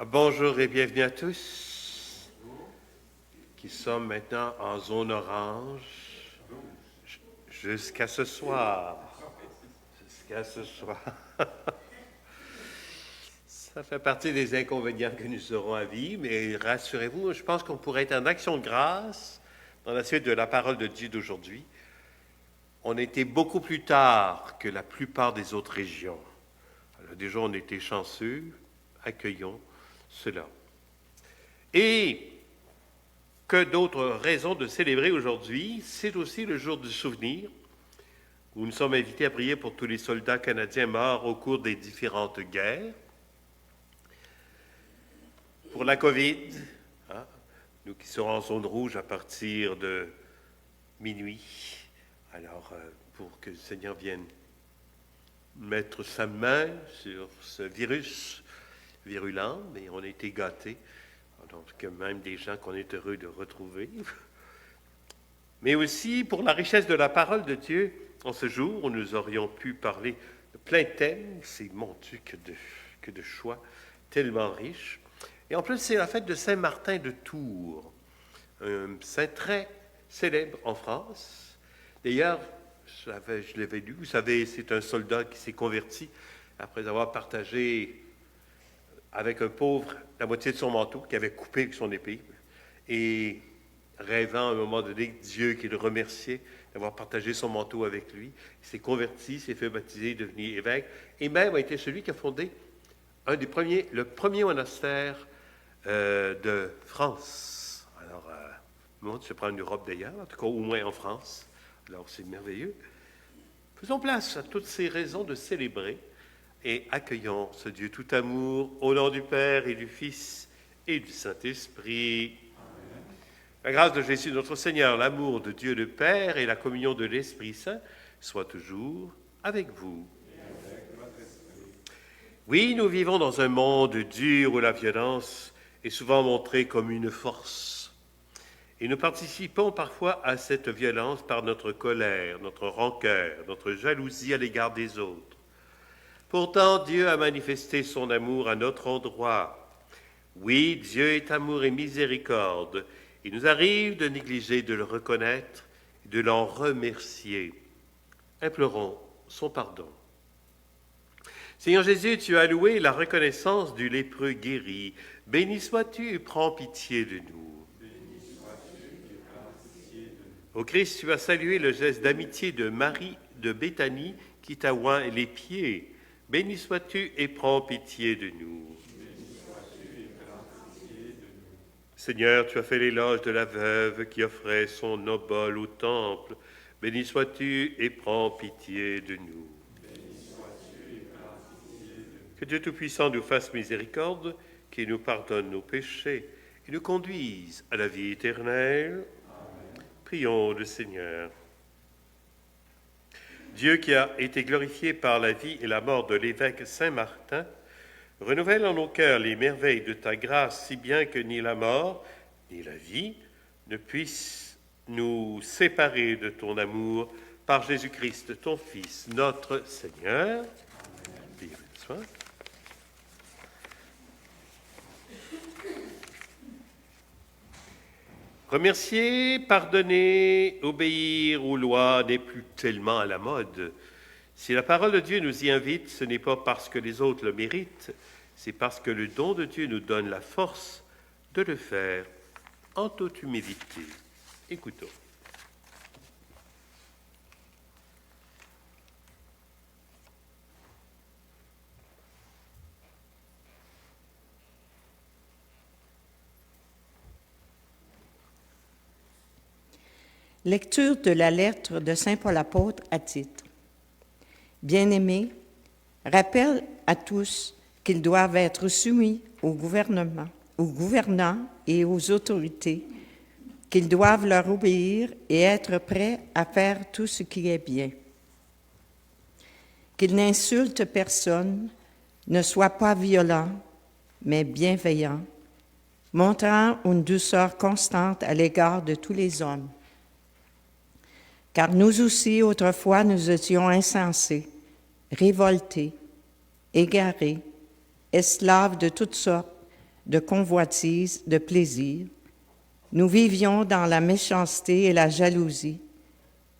Bonjour et bienvenue à tous qui sommes maintenant en zone orange jusqu'à ce soir. Ça fait partie des inconvénients que nous aurons à vivre, mais rassurez-vous, je pense qu'on pourrait être en action de grâce dans la suite de la parole de Dieu d'aujourd'hui. On était beaucoup plus tard que la plupart des autres régions. Alors déjà, on était chanceux, accueillons cela. Et que d'autres raisons de célébrer aujourd'hui, c'est aussi le jour du souvenir, où nous sommes invités à prier pour tous les soldats canadiens morts au cours des différentes guerres. Pour la COVID, nous qui serons en zone rouge à partir de minuit, alors pour que le Seigneur vienne mettre sa main sur ce virus virulent, mais on a été gâtés, donc même des gens qu'on est heureux de retrouver. Mais aussi pour la richesse de la parole de Dieu, en ce jour où nous aurions pu parler de plein de thèmes, c'est, mon Dieu, que de choix tellement riches. Et en plus, c'est la fête de Saint-Martin de Tours, un saint très célèbre en France. D'ailleurs, je l'avais lu, vous savez, c'est un soldat qui s'est converti après avoir partagé avec un pauvre la moitié de son manteau qui avait coupé avec son épée, et rêvant à un moment donné Dieu qui le remerciait d'avoir partagé son manteau avec lui. Il s'est converti, s'est fait baptiser, devenu évêque, et même a été celui qui a fondé le premier monastère de France. Alors, le monde se prend en Europe d'ailleurs, en tout cas au moins en France. Alors c'est merveilleux. Faisons place à toutes ces raisons de célébrer et accueillons ce Dieu tout amour au nom du Père et du Fils et du Saint-Esprit. Amen. La grâce de Jésus notre Seigneur, l'amour de Dieu le Père et la communion de l'Esprit Saint soient toujours avec vous. Et avec votre esprit. Oui, nous vivons dans un monde dur où la violence est souvent montrée comme une force. Et nous participons parfois à cette violence par notre colère, notre rancœur, notre jalousie à l'égard des autres. Pourtant, Dieu a manifesté son amour à notre endroit. Oui, Dieu est amour et miséricorde. Il nous arrive de négliger de le reconnaître et de l'en remercier. Implorons son pardon. Seigneur Jésus, tu as loué la reconnaissance du lépreux guéri. Béni sois-tu et prends pitié de nous. Ô Christ, tu as salué le geste d'amitié de Marie de Béthanie qui t'a oint les pieds. Béni sois-tu et prends pitié de nous. Seigneur, tu as fait l'éloge de la veuve qui offrait son obole au temple. Béni sois-tu et prends pitié de nous. Que Dieu Tout-Puissant nous fasse miséricorde, qu'il nous pardonne nos péchés et nous conduise à la vie éternelle. Amen. Prions le Seigneur. Dieu qui a été glorifié par la vie et la mort de l'évêque Saint-Martin, renouvelle en nos cœurs les merveilles de ta grâce, si bien que ni la mort, ni la vie ne puissent nous séparer de ton amour par Jésus-Christ, ton Fils, notre Seigneur. Amen. Remercier, pardonner, obéir aux lois n'est plus tellement à la mode. Si la parole de Dieu nous y invite, ce n'est pas parce que les autres le méritent, c'est parce que le don de Dieu nous donne la force de le faire en toute humilité. Écoutons. Lecture de la lettre de Saint Paul apôtre à Tite. Bien-aimés, rappelle à tous qu'ils doivent être soumis au gouvernement, aux gouvernants et aux autorités, qu'ils doivent leur obéir et être prêts à faire tout ce qui est bien. Qu'ils n'insultent personne, ne soient pas violents, mais bienveillants, montrant une douceur constante à l'égard de tous les hommes. Car nous aussi, autrefois, nous étions insensés, révoltés, égarés, esclaves de toutes sortes, de convoitise, de plaisir. Nous vivions dans la méchanceté et la jalousie.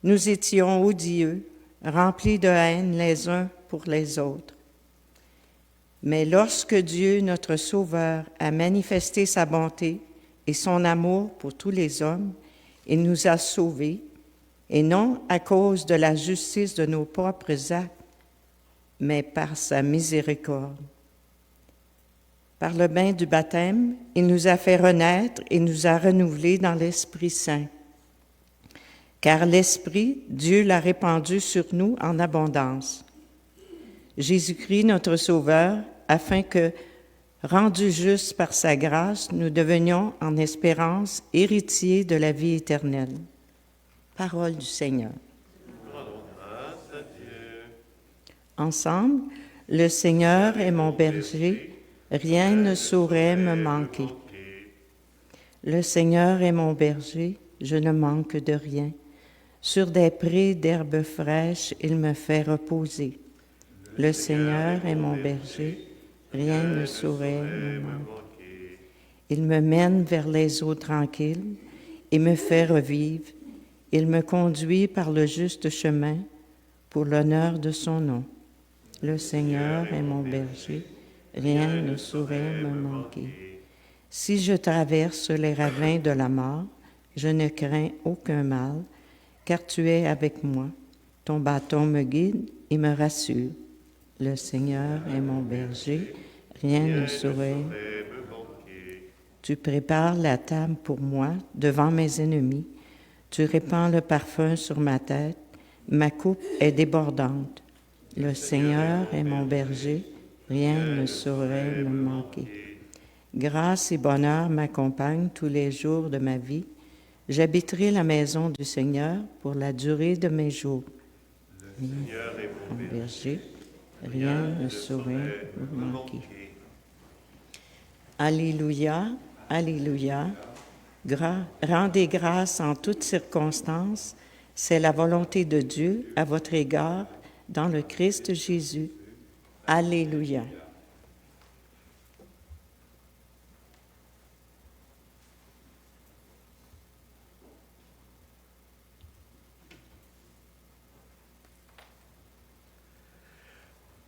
Nous étions odieux, remplis de haine les uns pour les autres. Mais lorsque Dieu, notre Sauveur, a manifesté sa bonté et son amour pour tous les hommes, il nous a sauvés, et non à cause de la justice de nos propres actes, mais par sa miséricorde. Par le bain du baptême, il nous a fait renaître et nous a renouvelés dans l'Esprit Saint. Car l'Esprit, Dieu l'a répandu sur nous en abondance. Jésus-Christ, notre Sauveur, afin que, rendus justes par sa grâce, nous devenions en espérance héritiers de la vie éternelle. Parole du Seigneur. Rendons grâce à Dieu. Ensemble, le Seigneur est mon berger, rien ne saurait me manquer. Le Seigneur est mon berger, je ne manque de rien. Sur des prés d'herbes fraîches, il me fait reposer. Le Seigneur est mon berger, rien ne saurait me manquer. Il me mène vers les eaux tranquilles et me fait revivre. Il me conduit par le juste chemin pour l'honneur de son nom. Le Seigneur est mon berger, rien ne saurait me manquer. Si je traverse les ravins de la mort, je ne crains aucun mal, car tu es avec moi. Ton bâton me guide et me rassure. Le Seigneur est mon berger, rien ne saurait me manquer. Tu prépares la table pour moi devant mes ennemis. Tu répands le parfum sur ma tête, ma coupe est débordante. Le Seigneur est mon berger, rien ne saurait me manquer. Grâce et bonheur m'accompagnent tous les jours de ma vie. J'habiterai la maison du Seigneur pour la durée de mes jours. Le Seigneur est mon berger, rien ne saurait me manquer. Alléluia, alléluia. Rendez grâce en toutes circonstances, c'est la volonté de Dieu à votre égard dans le Christ Jésus. Alléluia.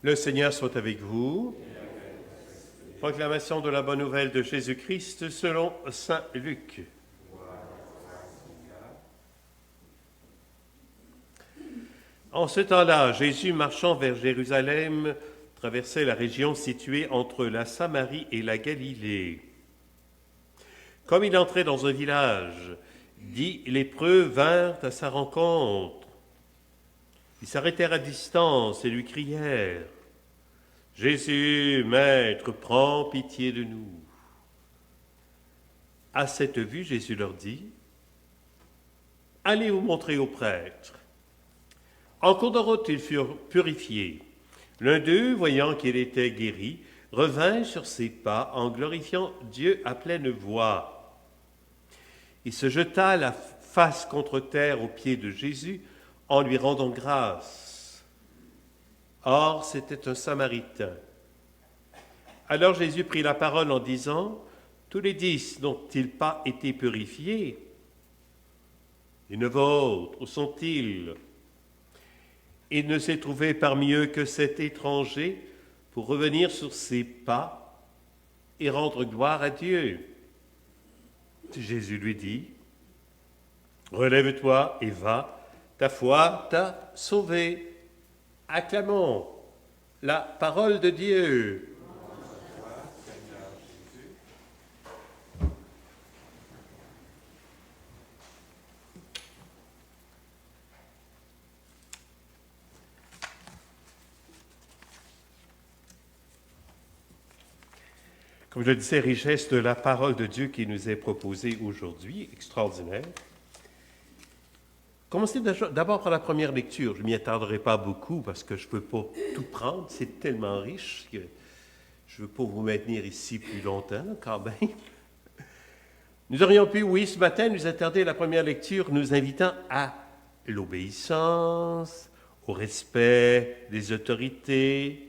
Le Seigneur soit avec vous. Proclamation de la bonne nouvelle de Jésus-Christ selon saint Luc. En ce temps-là, Jésus, marchant vers Jérusalem, traversait la région située entre la Samarie et la Galilée. Comme il entrait dans un village, 10 lépreux vinrent à sa rencontre. Ils s'arrêtèrent à distance et lui crièrent : « Jésus, Maître, prends pitié de nous. » À cette vue, Jésus leur dit : « Allez vous montrer au prêtre. » En cours de route, ils furent purifiés. L'un d'eux, voyant qu'il était guéri, revint sur ses pas en glorifiant Dieu à pleine voix. Il se jeta la face contre terre aux pieds de Jésus en lui rendant grâce. Or, c'était un Samaritain. Alors Jésus prit la parole en disant : « Tous les 10 n'ont-ils pas été purifiés ? Et les vôtres, où sont-ils ? » Il ne s'est trouvé parmi eux que cet étranger pour revenir sur ses pas et rendre gloire à Dieu. Jésus lui dit : « Relève-toi et va, ta foi t'a sauvé. » Acclamons la parole de Dieu. Comme je le disais, richesse de la parole de Dieu qui nous est proposée aujourd'hui, extraordinaire. Commencez d'abord par la première lecture. Je ne m'y attarderai pas beaucoup parce que je ne peux pas tout prendre. C'est tellement riche que je ne veux pas vous maintenir ici plus longtemps quand même. Nous aurions pu, oui, ce matin, nous attarder à la première lecture, nous invitant à l'obéissance, au respect des autorités,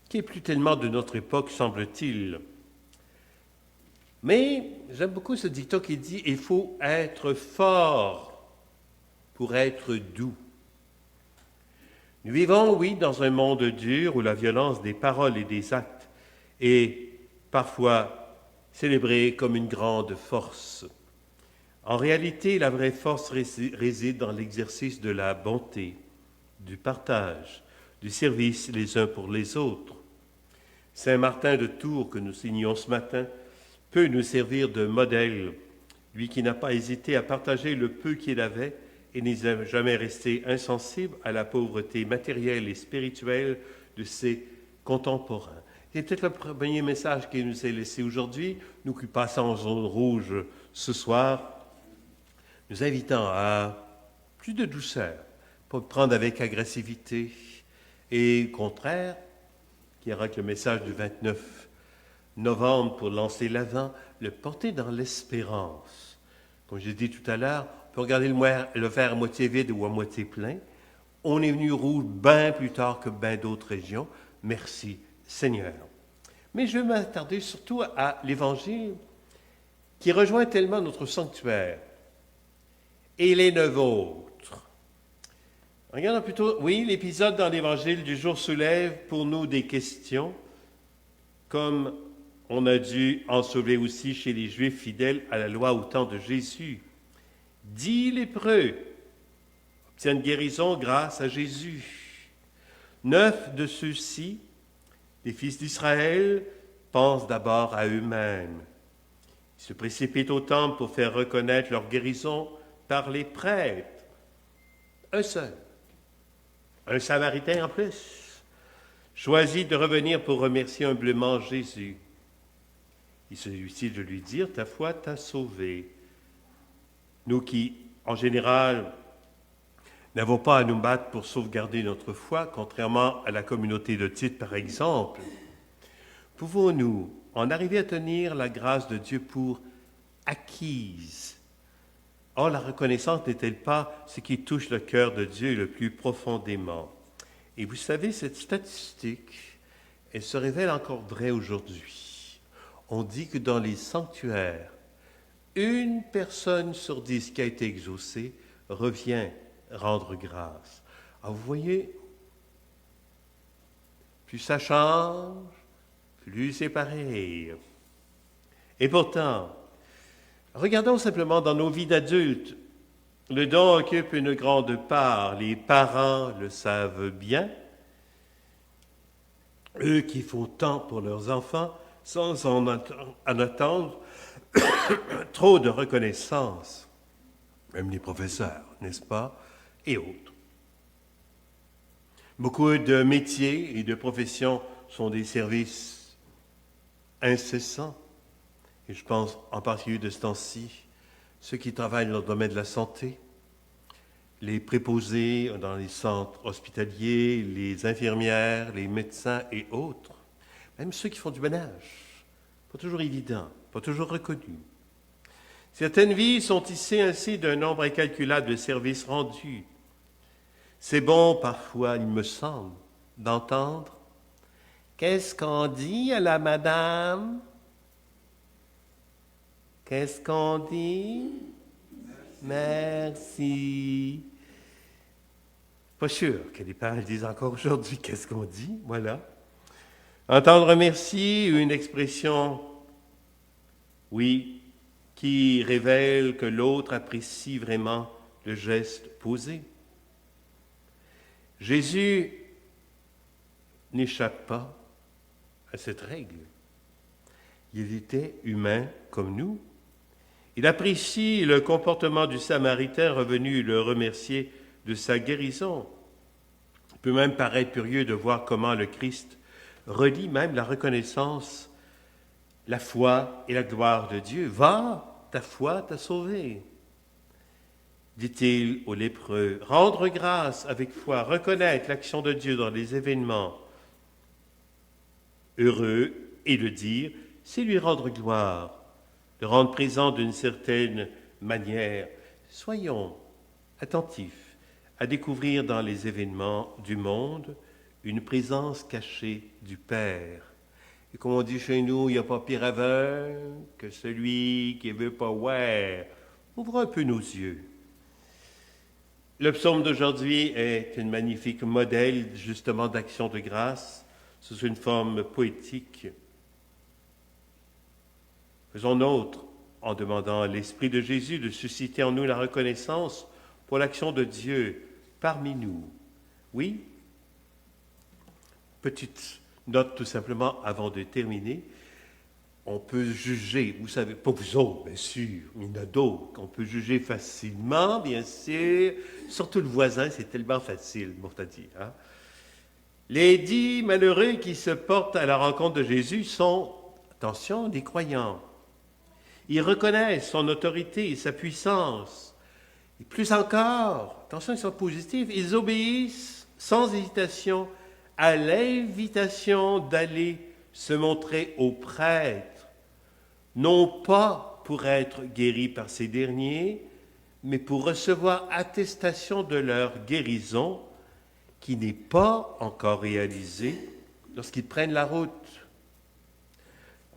qui est plus tellement de notre époque, semble-t-il. Mais j'aime beaucoup ce dicton qui dit « il faut être fort pour être doux ». Nous vivons, oui, dans un monde dur où la violence des paroles et des actes est parfois célébrée comme une grande force. En réalité, la vraie force réside dans l'exercice de la bonté, du partage, du service les uns pour les autres. Saint Martin de Tours, que nous signons ce matin, peut nous servir de modèle, lui qui n'a pas hésité à partager le peu qu'il avait et n'est jamais resté insensible à la pauvreté matérielle et spirituelle de ses contemporains. C'est peut-être le premier message qu'il nous est laissé aujourd'hui, nous qui passons en zone rouge ce soir, nous invitant à plus de douceur, pas le prendre avec agressivité, et au contraire, qui aura que le message du 29 novembre pour lancer l'Avent, le porter dans l'espérance. Comme j'ai dit tout à l'heure, on peut regarder le verre à moitié vide ou à moitié plein. On est venu rouge bien plus tard que bien d'autres régions. Merci Seigneur. Mais je vais m'attarder surtout à l'Évangile qui rejoint tellement notre sanctuaire. Et les neuf autres. Regardons plutôt, oui, l'épisode dans l'Évangile du jour soulève pour nous des questions, comme on a dû en sauver aussi chez les Juifs fidèles à la loi au temps de Jésus. 10 lépreux obtiennent guérison grâce à Jésus. 9 de ceux-ci, les fils d'Israël, pensent d'abord à eux-mêmes. Ils se précipitent au temple pour faire reconnaître leur guérison par les prêtres. Un seul, un Samaritain en plus, choisit de revenir pour remercier humblement Jésus. Il s'agit de lui dire « ta foi t'a sauvé ». Nous qui, en général, n'avons pas à nous battre pour sauvegarder notre foi, contrairement à la communauté de Tite par exemple, pouvons-nous en arriver à tenir la grâce de Dieu pour acquise? Or, la reconnaissance n'est-elle pas ce qui touche le cœur de Dieu le plus profondément? Et vous savez, cette statistique, elle se révèle encore vraie aujourd'hui. On dit que dans les sanctuaires, 1 personne sur 10 qui a été exaucée revient rendre grâce. Alors vous voyez, plus ça change, plus c'est pareil. Et pourtant, regardons simplement dans nos vies d'adultes. Le don occupe une grande part. Les parents le savent bien. Eux qui font tant pour leurs enfants sans en attendre trop de reconnaissance. Même les professeurs, n'est-ce pas, et autres. Beaucoup de métiers et de professions sont des services incessants. Et je pense en particulier de ce temps-ci, ceux qui travaillent dans le domaine de la santé, les préposés dans les centres hospitaliers, les infirmières, les médecins et autres, même ceux qui font du ménage. Pas toujours évident, pas toujours reconnu. Certaines vies sont tissées ainsi d'un nombre incalculable de services rendus. C'est bon parfois, il me semble, d'entendre « Qu'est-ce qu'on dit à la madame ?» Qu'est-ce qu'on dit? Merci. Pas sûr que les parents disent encore aujourd'hui qu'est-ce qu'on dit, voilà. Entendre merci, une expression, oui, qui révèle que l'autre apprécie vraiment le geste posé. Jésus n'échappe pas à cette règle. Il était humain comme nous. Il apprécie le comportement du Samaritain revenu le remercier de sa guérison. Il peut même paraître curieux de voir comment le Christ relie même la reconnaissance, la foi et la gloire de Dieu. « Va, ta foi t'a sauvé », dit-il aux lépreux. Rendre grâce avec foi, reconnaître l'action de Dieu dans les événements heureux et le dire, c'est lui rendre gloire, le rendre présent d'une certaine manière. Soyons attentifs à découvrir dans les événements du monde une présence cachée du Père. Et comme on dit chez nous, il n'y a pas pire aveugle que celui qui ne veut pas voir. Ouvrons un peu nos yeux. Le psaume d'aujourd'hui est un magnifique modèle justement d'action de grâce sous une forme poétique. Faisons nôtre en demandant à l'Esprit de Jésus de susciter en nous la reconnaissance pour l'action de Dieu parmi nous. Oui, petite note tout simplement avant de terminer. On peut juger, vous savez, pas vous autres, bien sûr, il y en a d'autres qu'on peut juger facilement, bien sûr, surtout le voisin, c'est tellement facile, pour te dire. Hein? Les 10 malheureux qui se portent à la rencontre de Jésus sont, attention, des croyants. Ils reconnaissent son autorité et sa puissance. Et plus encore, attention, ils sont positifs, ils obéissent sans hésitation à l'invitation d'aller se montrer aux prêtres, non pas pour être guéris par ces derniers, mais pour recevoir attestation de leur guérison qui n'est pas encore réalisée lorsqu'ils prennent la route.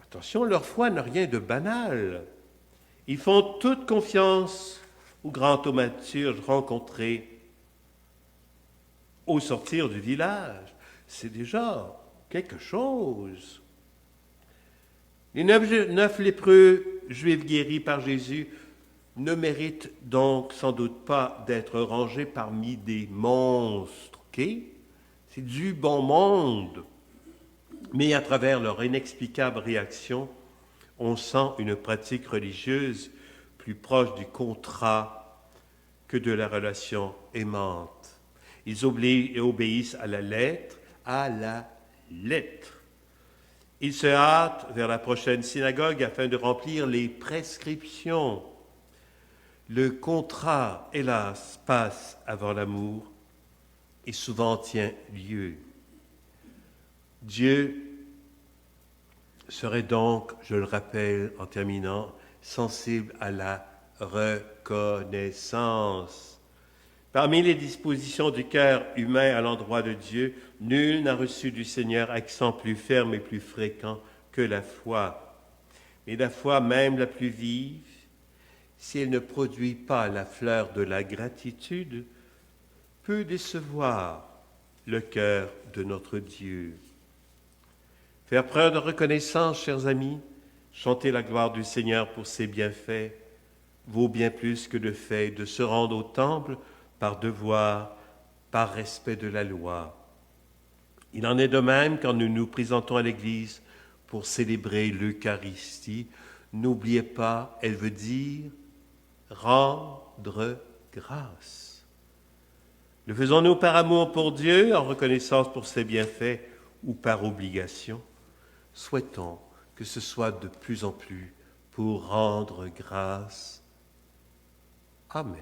Attention, leur foi n'a rien de banal. Ils font toute confiance au grand thaumaturge rencontré au sortir du village. C'est déjà quelque chose. Les 9 lépreux juifs guéris par Jésus ne méritent donc sans doute pas d'être rangés parmi des monstres, ok? C'est du bon monde. Mais à travers leur inexplicable réaction, on sent une pratique religieuse plus proche du contrat que de la relation aimante. Ils obéissent à la lettre, Ils se hâtent vers la prochaine synagogue afin de remplir les prescriptions. Le contrat, hélas, passe avant l'amour et souvent tient lieu. Dieu serait donc, je le rappelle en terminant, sensible à la reconnaissance. Parmi les dispositions du cœur humain à l'endroit de Dieu, nul n'a reçu du Seigneur accent plus ferme et plus fréquent que la foi. Mais la foi, même la plus vive, si elle ne produit pas la fleur de la gratitude, peut décevoir le cœur de notre Dieu. Faire preuve de reconnaissance, chers amis, chanter la gloire du Seigneur pour ses bienfaits, vaut bien plus que le fait de se rendre au temple par devoir, par respect de la loi. Il en est de même quand nous nous présentons à l'Église pour célébrer l'Eucharistie. N'oubliez pas, elle veut dire rendre grâce. Le faisons-nous par amour pour Dieu, en reconnaissance pour ses bienfaits ou par obligation? Souhaitons que ce soit de plus en plus pour rendre grâce. Amen.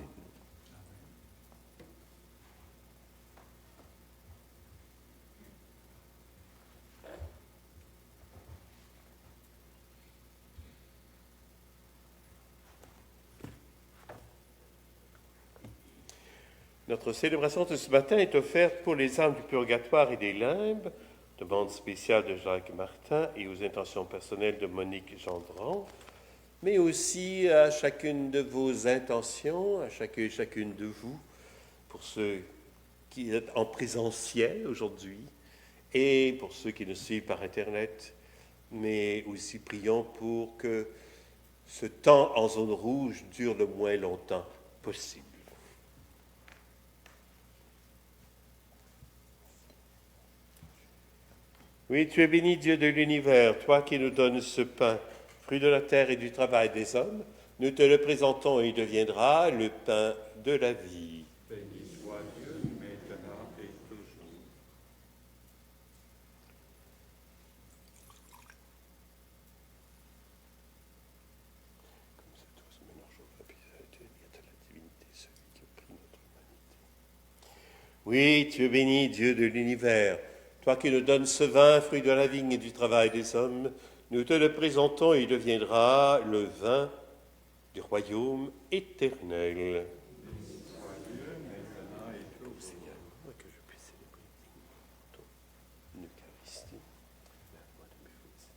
Notre célébration de ce matin est offerte pour les âmes du purgatoire et des limbes, demande spéciale de Jacques Martin et aux intentions personnelles de Monique Gendron, mais aussi à chacune de vos intentions, à chacun et chacune de vous, pour ceux qui êtes en présentiel aujourd'hui et pour ceux qui nous suivent par Internet, mais aussi prions pour que ce temps en zone rouge dure le moins longtemps possible. Oui, tu es béni, Dieu de l'univers, toi qui nous donnes ce pain, fruit de la terre et du travail des hommes. Nous te le présentons et il deviendra le pain de la vie. Béni soit Dieu, maintenant et toujours. Comme c'est toi, ce mélange au papier, de la divinité, celui qui a pris notre humanité. Oui, tu es béni, Dieu de l'univers. Toi qui nous donnes ce vin, fruit de la vigne et du travail des hommes, nous te le présentons et il deviendra le vin du royaume éternel. Béni soit Dieu, maintenant et toujours. Seigneur, que je puisse célébrer ton Eucharistie. Lave-moi de mes fautes.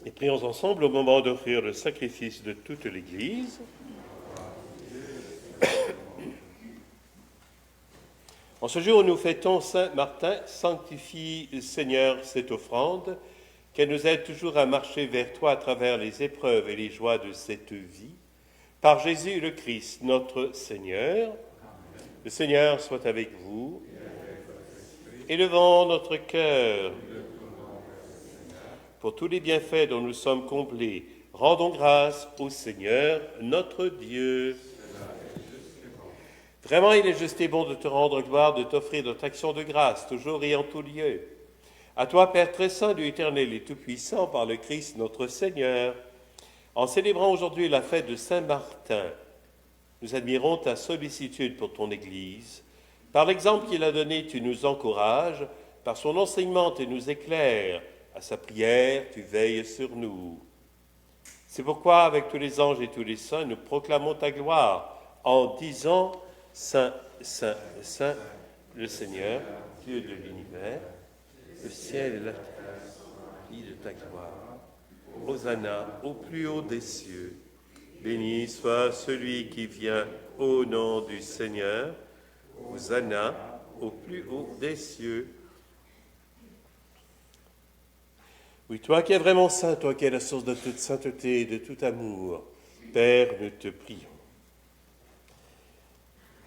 Et prions ensemble au moment d'offrir le sacrifice de toute l'Église. En ce jour où nous fêtons Saint Martin, sanctifie, Seigneur, cette offrande, qu'elle nous aide toujours à marcher vers toi à travers les épreuves et les joies de cette vie. Par Jésus le Christ, notre Seigneur. Le Seigneur soit avec vous. Élevons notre cœur. Pour tous les bienfaits dont nous sommes comblés, rendons grâce au Seigneur, notre Dieu. Vraiment, il est juste et bon de te rendre gloire, de t'offrir notre action de grâce, toujours et en tout lieu. À toi, Père très saint, Dieu éternel et tout-puissant, par le Christ notre Seigneur, en célébrant aujourd'hui la fête de Saint Martin, nous admirons ta sollicitude pour ton Église. Par l'exemple qu'il a donné, tu nous encourages, par son enseignement, tu nous éclaires, à sa prière, tu veilles sur nous. C'est pourquoi, avec tous les anges et tous les saints, nous proclamons ta gloire en disant « Saint, Saint, Saint, le Seigneur, Dieu de l'univers, le ciel et la terre, remplis de ta gloire. Hosanna au plus haut des cieux. Béni soit celui qui vient au nom du Seigneur. Hosanna au plus haut des cieux. » Oui, toi qui es vraiment saint, toi qui es la source de toute sainteté et de tout amour, Père, nous te prions.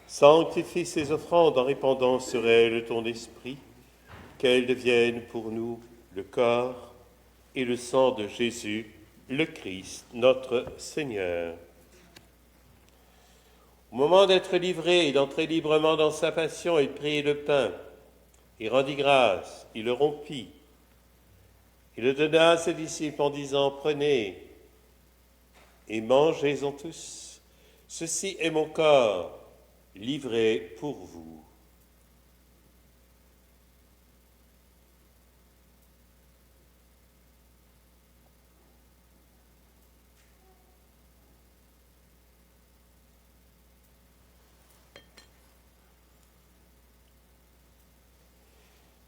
Sanctifie ces offrandes en répandant sur elles ton esprit, qu'elles deviennent pour nous le corps et le sang de Jésus, le Christ, notre Seigneur. Au moment d'être livré et d'entrer librement dans sa passion, il prit le pain, il rendit grâce, il le rompit. Il le donna à ses disciples en disant, « Prenez et mangez-en tous. Ceci est mon corps, livré pour vous. »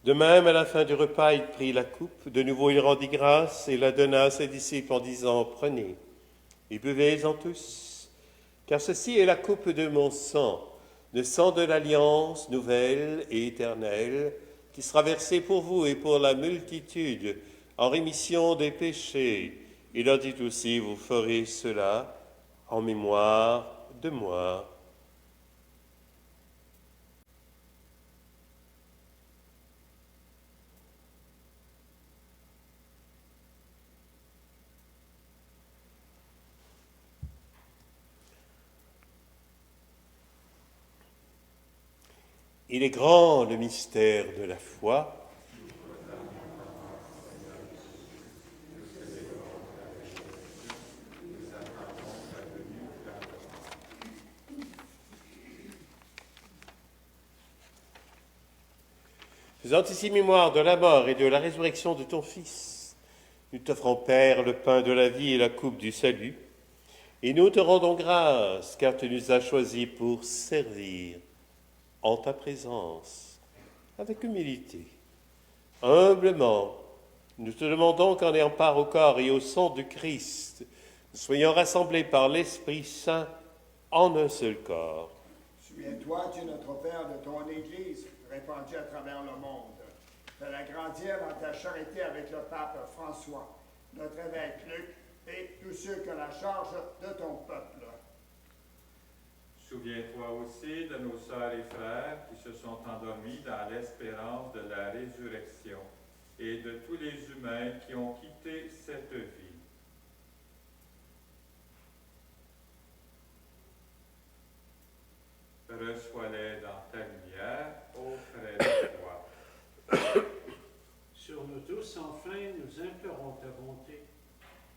De même, à la fin du repas, il prit la coupe. De nouveau, il rendit grâce et la donna à ses disciples en disant, « Prenez et buvez-en tous, car ceci est la coupe de mon sang, le sang de l'alliance nouvelle et éternelle, qui sera versé pour vous et pour la multitude en rémission des péchés. Il leur dit aussi, vous ferez cela en mémoire de moi. » Il est grand le mystère de la foi. Faisant ici mémoire de la mort et de la résurrection de ton Fils, nous t'offrons, Père, le pain de la vie et la coupe du salut, et nous te rendons grâce, car tu nous as choisis pour servir en ta présence, avec humilité, humblement. Nous te demandons qu'en ayant part au corps et au sang du Christ, nous soyons rassemblés par l'Esprit Saint en un seul corps. Souviens-toi, Dieu notre Père, de ton Église répandue à travers le monde. Fais-la grandir dans ta charité avec le pape François, notre évêque Luc et tous ceux qui ont la charge de ton peuple. Souviens-toi aussi de nos sœurs et frères qui se sont endormis dans l'espérance de la résurrection et de tous les humains qui ont quitté cette vie. Reçois-les dans ta lumière auprès de toi. Sur nous tous, enfin, nous implorons ta bonté.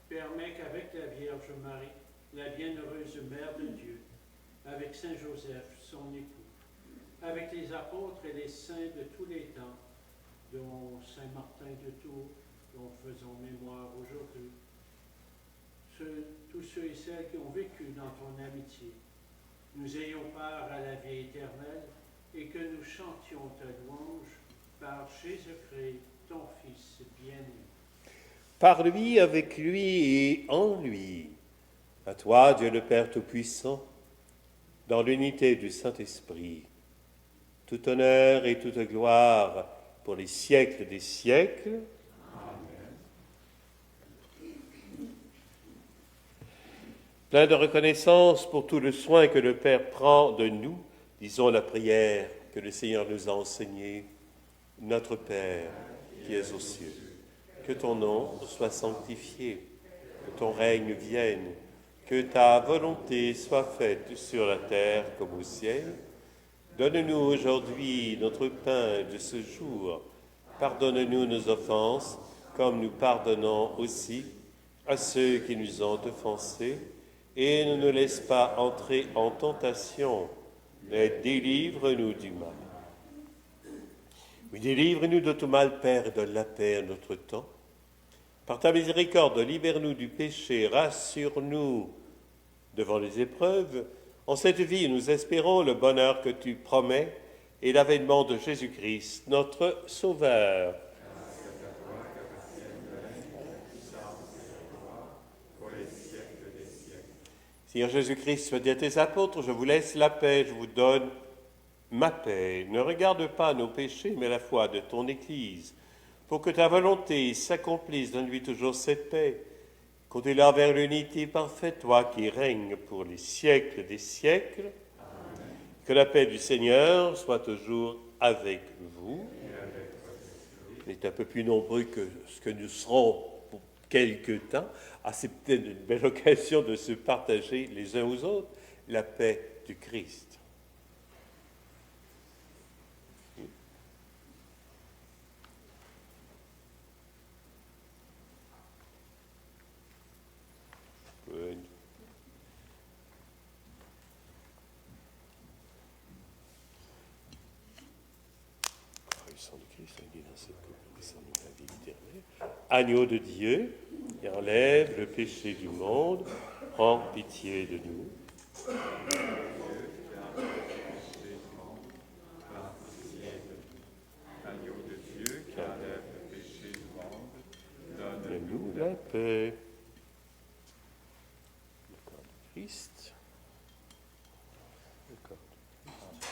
Permets qu'avec la Vierge Marie, la bienheureuse Mère de Dieu, avec Saint Joseph, son époux, avec les apôtres et les saints de tous les temps, dont Saint Martin de Tours, dont faisons mémoire aujourd'hui, tous ceux et celles qui ont vécu dans ton amitié, nous ayons part à la vie éternelle et que nous chantions ta louange par Jésus-Christ, ton Fils bien-aimé. par lui, avec lui et en lui. À toi, Dieu le Père Tout-Puissant, dans l'unité du Saint-Esprit, tout honneur et toute gloire pour les siècles des siècles. Plein de reconnaissance pour tout le soin que le Père prend de nous, disons la prière que le Seigneur nous a enseignée. Notre Père, qui es aux cieux, que ton nom soit sanctifié, que ton règne vienne, que ta volonté soit faite sur la terre comme au ciel. Donne-nous aujourd'hui notre pain de ce jour. Pardonne-nous nos offenses, comme nous pardonnons aussi à ceux qui nous ont offensés. Et ne nous laisse pas entrer en tentation, mais délivre-nous du mal. Oui, délivre-nous de tout mal, Père, et donne la paix à notre temps. Par ta miséricorde, libère-nous du péché, rassure-nous devant les épreuves. En cette vie, nous espérons le bonheur que tu promets et l'avènement de Jésus-Christ, notre Sauveur. Seigneur Jésus-Christ, tu as dit à tes apôtres, je vous laisse la paix, je vous donne ma paix. Ne regarde pas nos péchés, mais la foi de ton Église. Pour que ta volonté s'accomplisse, donne-lui toujours cette paix. Conduis-la vers l'unité parfaite, toi qui règnes pour les siècles des siècles. Amen. Que la paix du Seigneur soit toujours avec vous. Il est un peu plus nombreux que ce que nous serons pour quelque temps. C'est peut-être une belle occasion de se partager les uns aux autres la paix du Christ. Agneau de Dieu, qui enlève le péché du monde, prends pitié de nous. Agneau de Dieu, qui enlève le péché du monde, donne-nous la paix. Le corps du Christ. Le corps du Christ.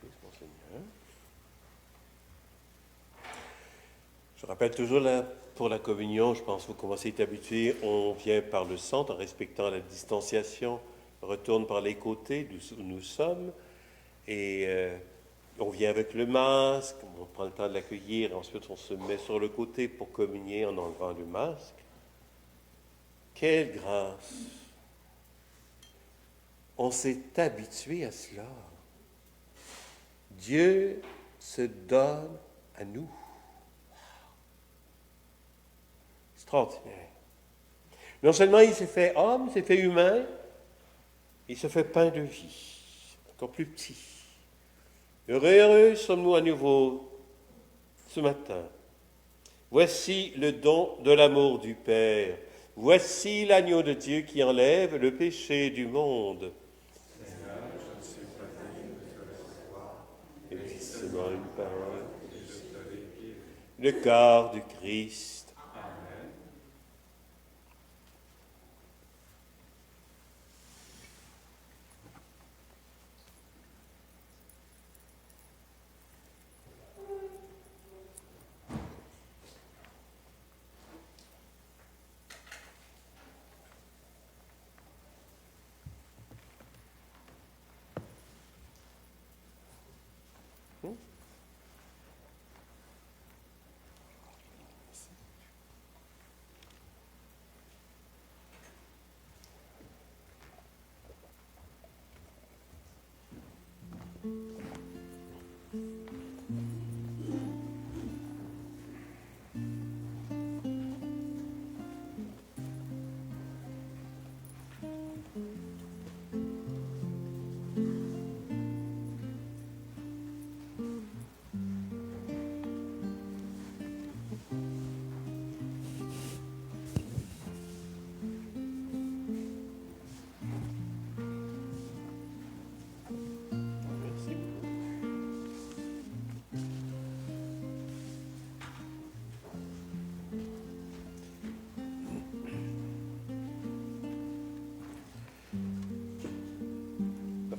Christ, mon Seigneur. Je rappelle toujours là, pour la communion, je pense que vous commencez à être habitués, on vient par le centre en respectant la distanciation, retourne par les côtés d'où nous sommes, et on vient avec le masque, on prend le temps de l'accueillir, et ensuite on se met sur le côté pour communier en enlevant le masque. Quelle grâce! On s'est habitué à cela. Dieu se donne à nous. Extraordinaire. Non seulement il s'est fait homme, il s'est fait humain, il se fait pain de vie, encore plus petit. Heureux sommes-nous à nouveau ce matin. Voici le don de l'amour du Père. Voici l'agneau de Dieu qui enlève le péché du monde. Seigneur, je ne suis pas digne de te recevoir, Et dis seulement une parole. et je te l'écrirai. Le corps du Christ. Amen.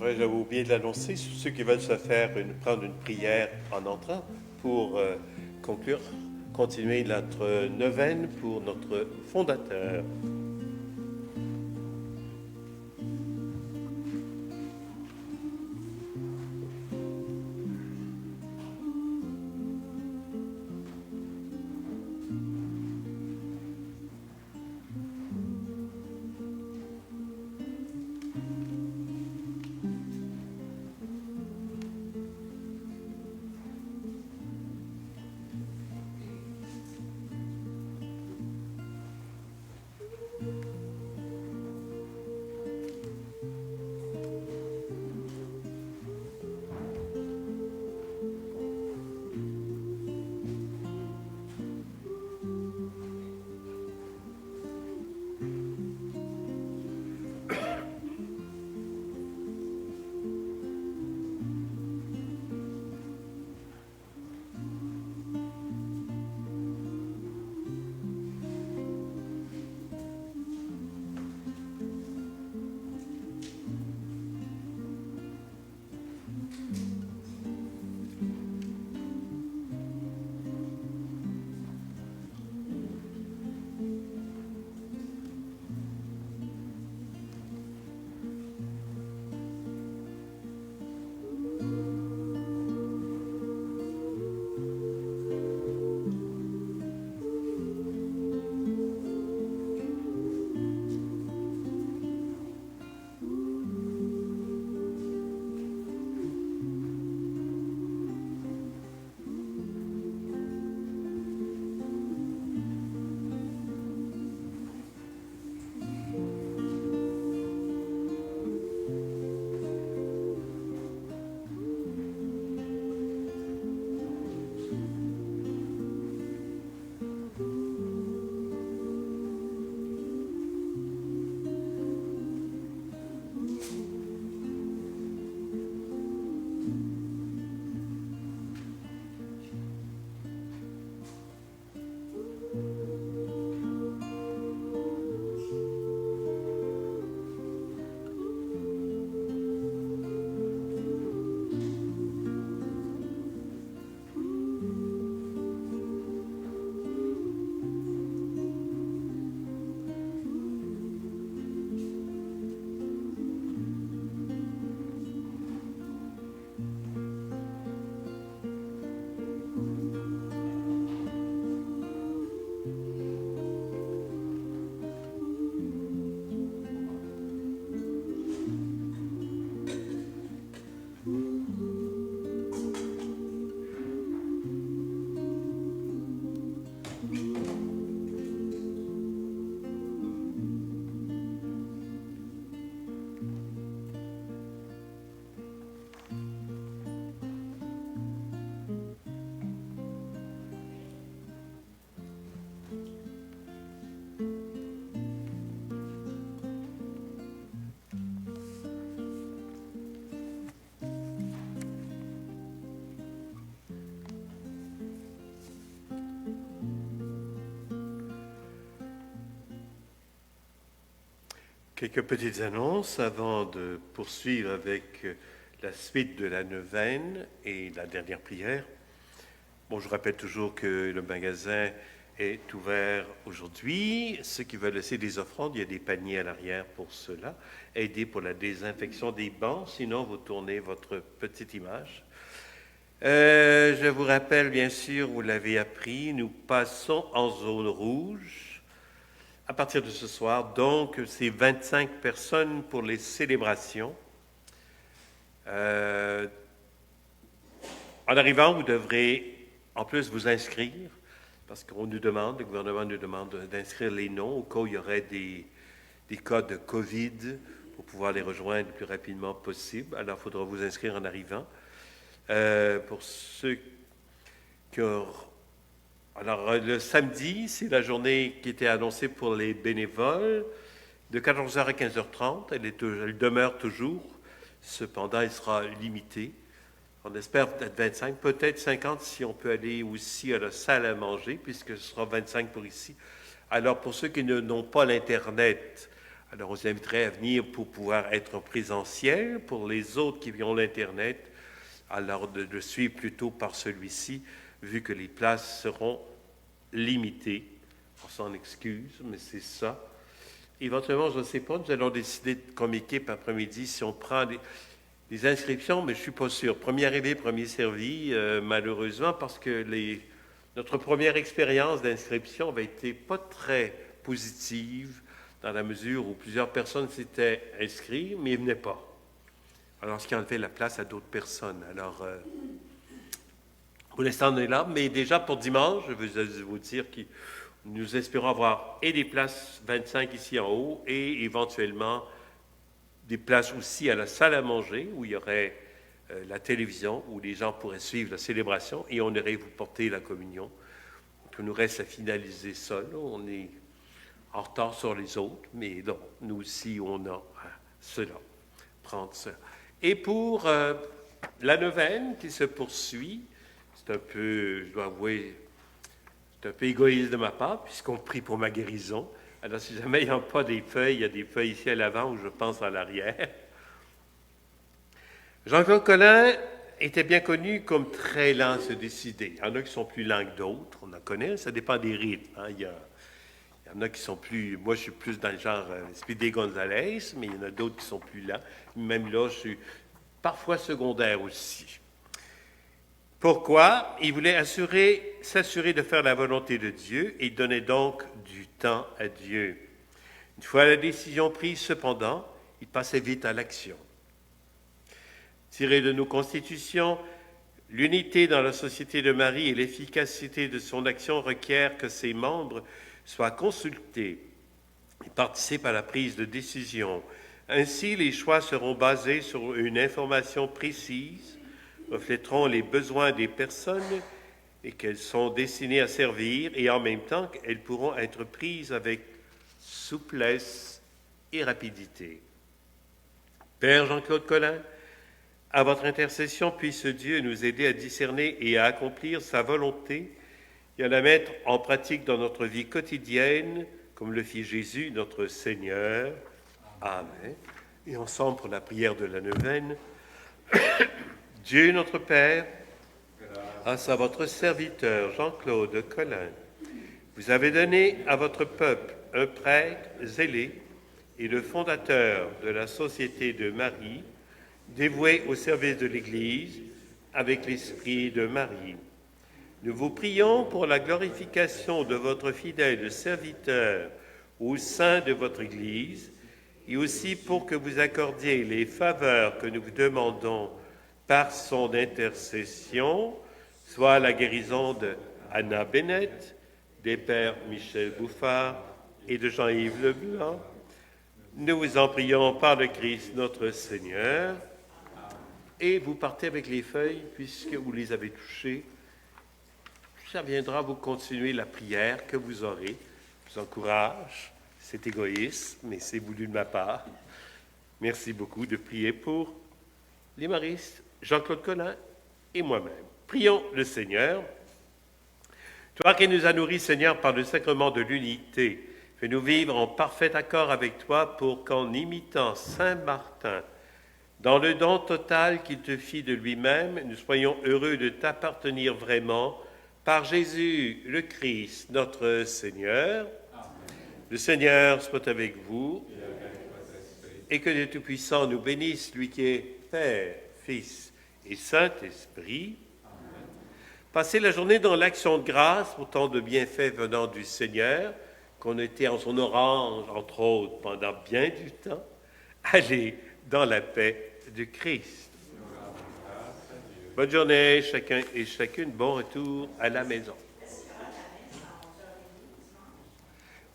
Ouais, j'avais oublié de l'annoncer. Ceux qui veulent prendre une prière en entrant pour conclure, continuer notre neuvaine pour notre fondateur. Quelques petites annonces avant de poursuivre avec la suite de la neuvaine et la dernière prière. Bon, je rappelle toujours que le magasin est ouvert aujourd'hui. Ceux qui veulent laisser des offrandes, il y a des paniers à l'arrière pour cela. Aidez pour la désinfection des bancs, sinon vous tournez votre petite image. Je vous rappelle, bien sûr, vous l'avez appris, nous passons en zone rouge. À partir de ce soir, donc, c'est 25 personnes pour les célébrations. En arrivant, vous devrez en plus vous inscrire, parce qu'on nous demande, le gouvernement nous demande d'inscrire les noms au cas où il y aurait des cas de COVID pour pouvoir les rejoindre le plus rapidement possible. Alors, il faudra vous inscrire en arrivant. Pour ceux qui ont... Alors, le samedi, c'est la journée qui était annoncée pour les bénévoles, de 14h à 15h30. Elle demeure toujours. Cependant, elle sera limitée. On espère peut-être 25, peut-être 50 si on peut aller aussi à la salle à manger, puisque ce sera 25 pour ici. Alors, pour ceux qui n'ont pas l'Internet, Alors, on vous inviterait à venir pour pouvoir être en présentiel. Pour les autres qui ont l'Internet, alors de le suivre plutôt par celui-ci, vu que les places seront limitées. On s'en excuse, mais c'est ça. Éventuellement, je ne sais pas, nous allons décider comme équipe après-midi si on prend des inscriptions, mais je ne suis pas sûr. Premier arrivé, premier servi, malheureusement, parce que notre première expérience d'inscription avait été pas très positive, dans la mesure où plusieurs personnes s'étaient inscrites, mais ils ne venaient pas. Alors, ce qui enlevait la place à d'autres personnes. Alors, pour l'instant, on est là, mais déjà pour dimanche, je veux vous dire que nous espérons avoir et des places 25 ici en haut, et éventuellement des places aussi à la salle à manger, où il y aurait la télévision, où les gens pourraient suivre la célébration, et on irait vous porter la communion. Donc, il nous reste à finaliser ça. Là. On est en retard sur les autres, mais non, nous aussi, on a cela, prendre ça. Et pour la neuvaine qui se poursuit, c'est un peu, je dois avouer, c'est un peu égoïste de ma part, puisqu'on prie pour ma guérison. Alors, si jamais il n'y a pas des feuilles, il y a des feuilles ici à l'avant ou je pense à l'arrière. Jean-Claude Collin était bien connu comme très lent à se décider. Il y en a qui sont plus lents que d'autres, on en connaît, ça dépend des rythmes. Hein. Il y en a qui sont plus... Moi, je suis plus dans le genre Speedy Gonzalez, mais il y en a d'autres qui sont plus lents. Même là, je suis parfois secondaire aussi. Pourquoi? Il voulait s'assurer de faire la volonté de Dieu et donnait donc du temps à Dieu. Une fois la décision prise, cependant, il passait vite à l'action. Tiré de nos constitutions, l'unité dans la Société de Marie et l'efficacité de son action requièrent que ses membres soient consultés et participent à la prise de décision. Ainsi, les choix seront basés sur une information précise, reflèteront les besoins des personnes et qu'elles sont destinées à servir, et en même temps qu'elles pourront être prises avec souplesse et rapidité. Père Jean-Claude Collin, à votre intercession, puisse Dieu nous aider à discerner et à accomplir sa volonté et à la mettre en pratique dans notre vie quotidienne, comme le fit Jésus, notre Seigneur. Amen. Et ensemble pour la prière de la neuvaine. Dieu notre Père, grâce à votre serviteur Jean-Claude Collin, vous avez donné à votre peuple un prêtre zélé et le fondateur de la Société de Marie, dévoué au service de l'Église avec l'esprit de Marie. Nous vous prions pour la glorification de votre fidèle serviteur au sein de votre Église et aussi pour que vous accordiez les faveurs que nous vous demandons par son intercession, soit la guérison de Anna Bennett, des pères Michel Bouffard et de Jean-Yves Leblanc. Nous vous en prions par le Christ notre Seigneur. Et vous partez avec les feuilles, puisque vous les avez touchées. Ça viendra vous continuer la prière que vous aurez. Je vous encourage. C'est égoïste, mais c'est voulu de ma part. Merci beaucoup de prier pour les maristes, Jean-Claude Collin et moi-même. Prions le Seigneur. Toi qui nous as nourris, Seigneur, par le sacrement de l'unité, fais-nous vivre en parfait accord avec toi pour qu'en imitant Saint Martin, dans le don total qu'il te fit de lui-même, nous soyons heureux de t'appartenir vraiment par Jésus le Christ, notre Seigneur. Amen. Le Seigneur soit avec vous et que le Tout-Puissant nous bénisse, lui qui est Père, Fils et Saint-Esprit. Amen. Passez la journée dans l'action de grâce pour tant de bienfaits venant du Seigneur, qu'on était en son orange, entre autres, pendant bien du temps. Allez dans la paix de Christ. Bonne journée, chacun et chacune. Bon retour à la maison.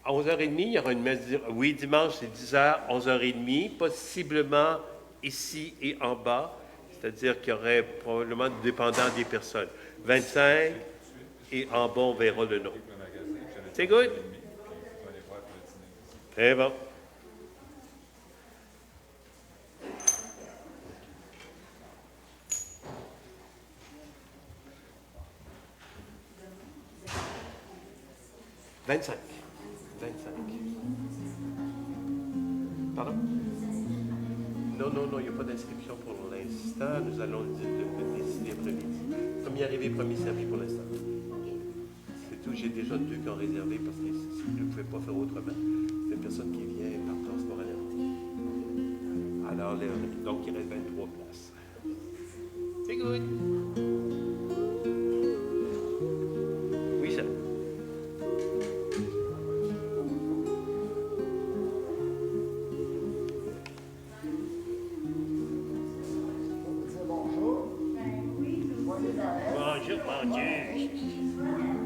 À 11h30, il y aura une messe. Oui, dimanche, c'est 10h, 11h30, possiblement ici et en bas. C'est-à-dire qu'il y aurait probablement, dépendant des personnes, 25 et en bas, on verra le nom. C'est good? Très bon. « 25. Pardon? Non, il n'y a pas d'inscription pour l'instant. Nous allons le décider après-midi. Premier arrivé, premier servi pour l'instant. C'est tout. J'ai déjà 2 qui ont réservé parce que je ne pouvais pas faire autrement. C'est une personne qui vient par transport aérien. Alors, donc, il reste 23 places. C'est good. Oui, ça. Bonjour. Ben oui, Voyez la lettre. Bonjour, mon Dieu.